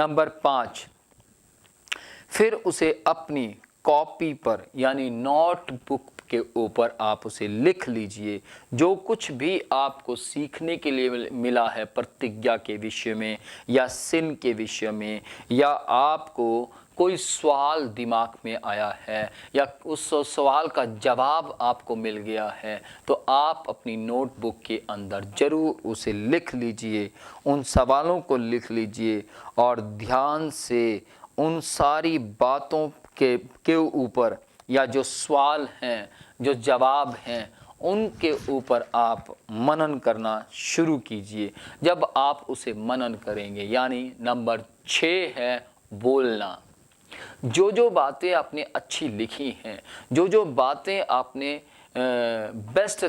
Number 5, फिर उसे अपनी कॉपी पर यानी नोटबुक के ऊपर आप उसे लिख लीजिए। जो कुछ भी आपको सीखने के लिए मिला है प्रतिज्ञा के विषय में या सिन के विषय में, या आपको कोई सवाल दिमाग में आया है या उस सवाल का जवाब आपको मिल गया है, तो आप अपनी नोटबुक के अंदर ज़रूर उसे लिख लीजिए, उन सवालों को लिख लीजिए और ध्यान से उन सारी बातों के ऊपर या जो सवाल हैं, जो जवाब हैं, उनके ऊपर आप मनन करना शुरू कीजिए। जब आप उसे मनन करेंगे, यानी नंबर 6 है बोलना। जो जो बातें आपने अच्छी लिखी हैं, जो जो बातें आपने बेस्ट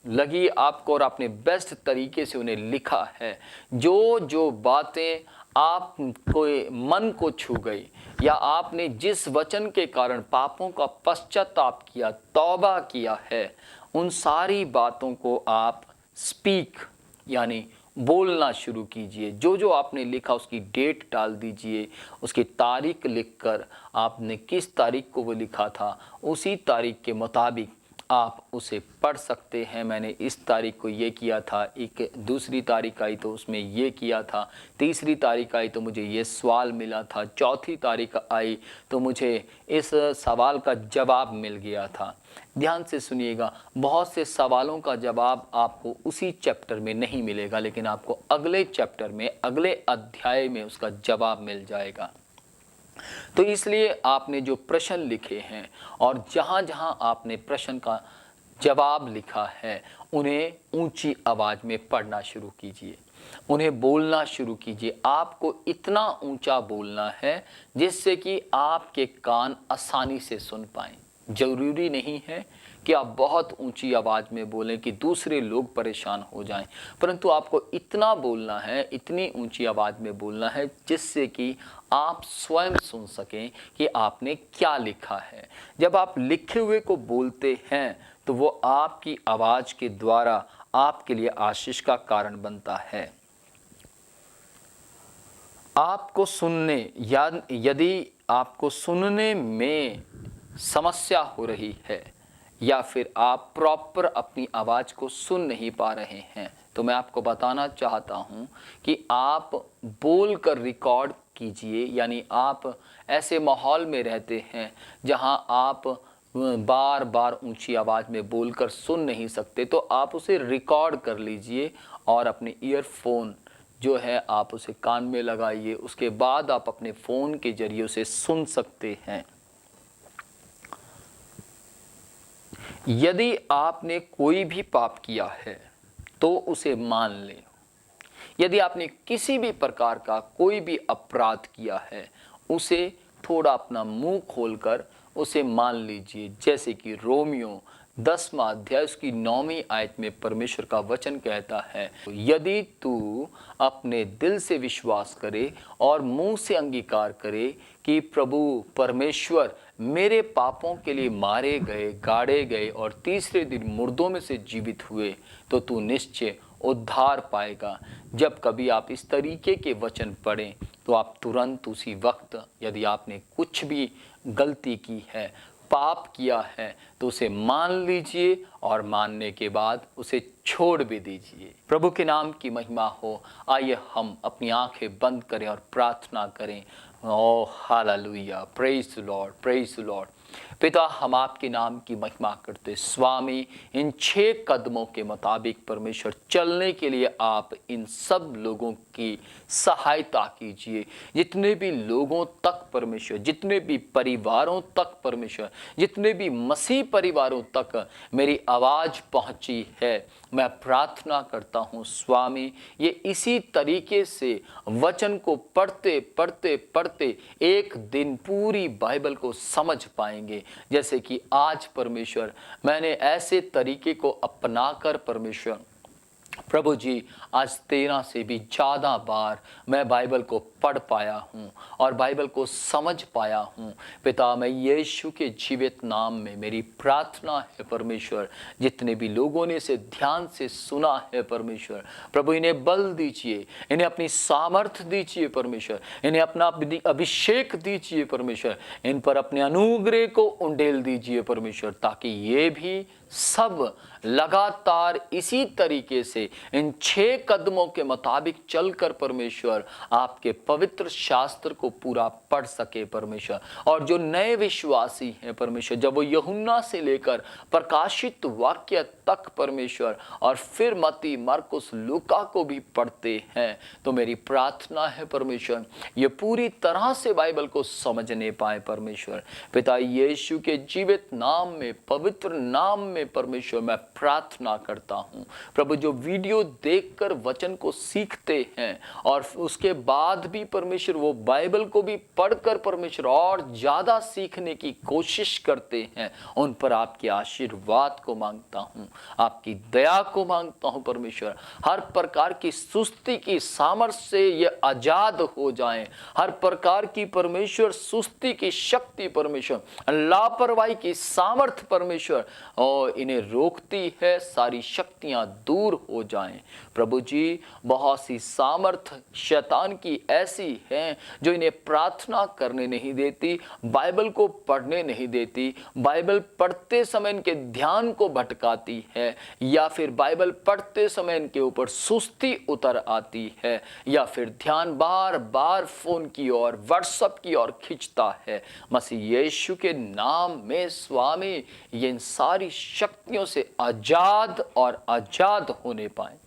लगी आपको और आपने बेस्ट तरीके से उन्हें लिखा है, जो जो बातें आपको मन को छू गई, या आपने जिस वचन के कारण पापों का पश्चाताप किया, तौबा किया है, उन सारी बातों को आप स्पीक यानी बोलना शुरू कीजिए। जो जो आपने लिखा उसकी डेट डाल दीजिए, उसकी तारीख लिखकर आपने किस तारीख को वो लिखा था, उसी तारीख के मुताबिक आप उसे पढ़ सकते हैं। मैंने इस तारीख को ये किया था, एक दूसरी तारीख आई तो उसमें ये किया था, तीसरी तारीख आई तो मुझे ये सवाल मिला था, चौथी तारीख आई तो मुझे इस सवाल का जवाब मिल गया था। ध्यान से सुनिएगा, बहुत से सवालों का जवाब आपको उसी चैप्टर में नहीं मिलेगा, लेकिन आपको अगले चैप्टर में, अगले अध्याय में उसका जवाब मिल जाएगा। तो इसलिए आपने जो प्रश्न लिखे हैं और जहाँ जहाँ आपने प्रश्न का जवाब लिखा है, उन्हें ऊंची आवाज़ में पढ़ना शुरू कीजिए, उन्हें बोलना शुरू कीजिए। आपको इतना ऊंचा बोलना है जिससे कि आपके कान आसानी से सुन पाएं। जरूरी नहीं है कि आप बहुत ऊंची आवाज़ में बोलें कि दूसरे लोग परेशान हो जाएं, परंतु आपको इतना बोलना है, इतनी ऊंची आवाज़ में बोलना है जिससे कि आप स्वयं सुन सकें कि आपने क्या लिखा है। जब आप लिखे हुए को बोलते हैं तो वो आपकी आवाज़ के द्वारा आपके लिए आशीष का कारण बनता है। आपको सुनने या यदि आपको सुनने में समस्या हो रही है या फिर आप प्रॉपर अपनी आवाज़ को सुन नहीं पा रहे हैं, तो मैं आपको बताना चाहता हूँ कि आप बोल कर रिकॉर्ड कीजिए। यानी आप ऐसे माहौल में रहते हैं जहाँ आप बार बार ऊंची आवाज़ में बोलकर सुन नहीं सकते, तो आप उसे रिकॉर्ड कर लीजिए और अपने ईयरफोन जो है आप उसे कान में लगाइए। उसके बाद आप अपने फ़ोन के जरिए से सुन सकते हैं। यदि आपने कोई भी पाप किया है तो उसे मान लें। यदि आपने किसी भी प्रकार का कोई भी अपराध किया है, उसे थोड़ा अपना मुंह खोलकर उसे मान लीजिए। जैसे कि रोमियो 10वां अध्याय उसकी 9वीं आयत में परमेश्वर का वचन कहता है, यदि तू अपने दिल से विश्वास करे और मुंह से अंगीकार करे कि प्रभु परमेश्वर मेरे पापों के लिए मारे गए, गाड़े गए और तीसरे दिन मुर्दों में से जीवित हुए, तो तू निश्चय उद्धार पाएगा। जब कभी आप इस तरीके के वचन पढ़ें तो आप तुरंत उसी वक्त, यदि आपने कुछ भी गलती की है, पाप किया है, तो उसे मान लीजिए और मानने के बाद उसे छोड़ भी दीजिए। प्रभु के नाम की महिमा हो। आइए हम अपनी आंखें बंद करें और प्रार्थना करें। Oh hallelujah, praise the Lord, praise the Lord. पिता, हम आपके नाम की महिमा करते स्वामी, इन 6 कदमों के मुताबिक परमेश्वर चलने के लिए आप इन सब लोगों की सहायता कीजिए। जितने भी लोगों तक परमेश्वर, जितने भी परिवारों तक परमेश्वर, जितने भी मसीह परिवारों तक मेरी आवाज़ पहुंची है, मैं प्रार्थना करता हूं स्वामी, ये इसी तरीके से वचन को पढ़ते पढ़ते पढ़ते एक दिन पूरी बाइबल को समझ पाएंगे। जैसे कि आज परमेश्वर मैंने ऐसे तरीके को अपनाकर परमेश्वर प्रभु जी, आज 13 से भी ज़्यादा बार मैं बाइबल को पढ़ पाया हूँ और बाइबल को समझ पाया हूँ। पिता, मैं यीशु के जीवित नाम में मेरी प्रार्थना है परमेश्वर, जितने भी लोगों ने इसे ध्यान से सुना है परमेश्वर, प्रभु इन्हें बल दीजिए, इन्हें अपनी सामर्थ दीजिए परमेश्वर, इन्हें अपना अभिषेक दीजिए परमेश्वर, इन पर अपने अनुग्रह को उंडेल दीजिए परमेश्वर, ताकि ये भी सब लगातार इसी तरीके से इन 6 कदमों के मुताबिक चलकर परमेश्वर आपके पवित्र शास्त्र को पूरा पढ़ सके परमेश्वर। और जो नए विश्वासी हैं परमेश्वर, जब वो यूहन्ना से लेकर प्रकाशित वाक्य तक परमेश्वर और फिर मत्ती, मरकुस, लूका को भी पढ़ते हैं, तो मेरी प्रार्थना है परमेश्वर ये पूरी तरह से बाइबल को समझने पाए परमेश्वर। पिता, यीशु के जीवित नाम में, पवित्र नाम में परमेश्वर मैं प्रार्थना करता हूँ। प्रभु, जो वीडियो देखकर वचन को सीखते हैं और उसके बाद भी परमेश्वर वो बाइबल को भी पढ़कर परमेश्वर और ज़्यादा सीखने की कोशिश करते हैं, उन पर आपके आशीर्वाद को मांगता हूँ, आपकी दया को मांगता हूँ परमेश्वर। हर प्रकार की सुस्ती की सामर्थ्य से ये आज़ाद हो जाएं, हर प्रकार की परमेश्वर सुस्ती की शक्ति परमेश्वर, लापरवाही की सामर्थ्य परमेश्वर और इन्हें रोकती है, सारी शक्तियां दूर हो जाएं। प्रभु जी, बहुत सी सामर्थ्य शैतान की ऐसी हैं जो इन्हें प्रार्थना करने नहीं देती, बाइबल को पढ़ने नहीं देती, बाइबल पढ़ते समय इनके ध्यान को भटकाती है, या फिर बाइबल पढ़ते समय इनके ऊपर सुस्ती उतर आती है, या फिर ध्यान बार बार फोन की ओर, व्हाट्सएप की ओर खींचता है। मसीह यीशु के नाम में स्वामी, ये इन सारी शक्तियों से आजाद और आजाद होने पाए।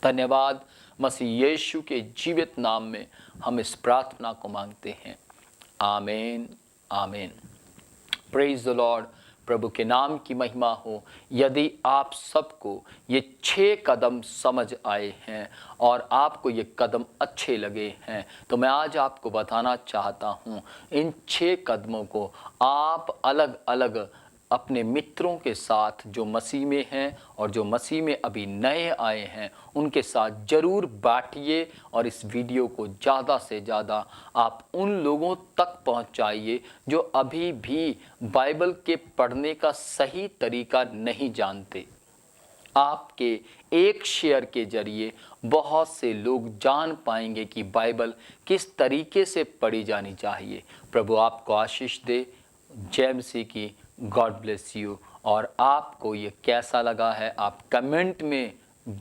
धन्यवाद। मसीह यीशु के जीवित नाम में हम इस प्रार्थना को मांगते हैं। आमीन, आमीन। Praise the Lord. प्रभु के नाम की महिमा हो। यदि आप सबको ये 6 कदम समझ आए हैं और आपको ये कदम अच्छे लगे हैं, तो मैं आज आपको बताना चाहता हूँ, इन 6 कदमों को आप अलग अलग अपने मित्रों के साथ जो मसीह में हैं और जो मसीह में अभी नए आए हैं उनके साथ ज़रूर बांटिए, और इस वीडियो को ज़्यादा से ज़्यादा आप उन लोगों तक पहुंचाइए जो अभी भी बाइबल के पढ़ने का सही तरीका नहीं जानते। आपके एक शेयर के जरिए बहुत से लोग जान पाएंगे कि बाइबल किस तरीके से पढ़ी जानी चाहिए। प्रभु आपको आशीष दे। जय मसीह की। God bless you. और आपको ये कैसा लगा है आप कमेंट में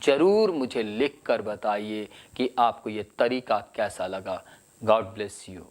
ज़रूर मुझे लिख कर बताइए कि आपको ये तरीका कैसा लगा। God bless you.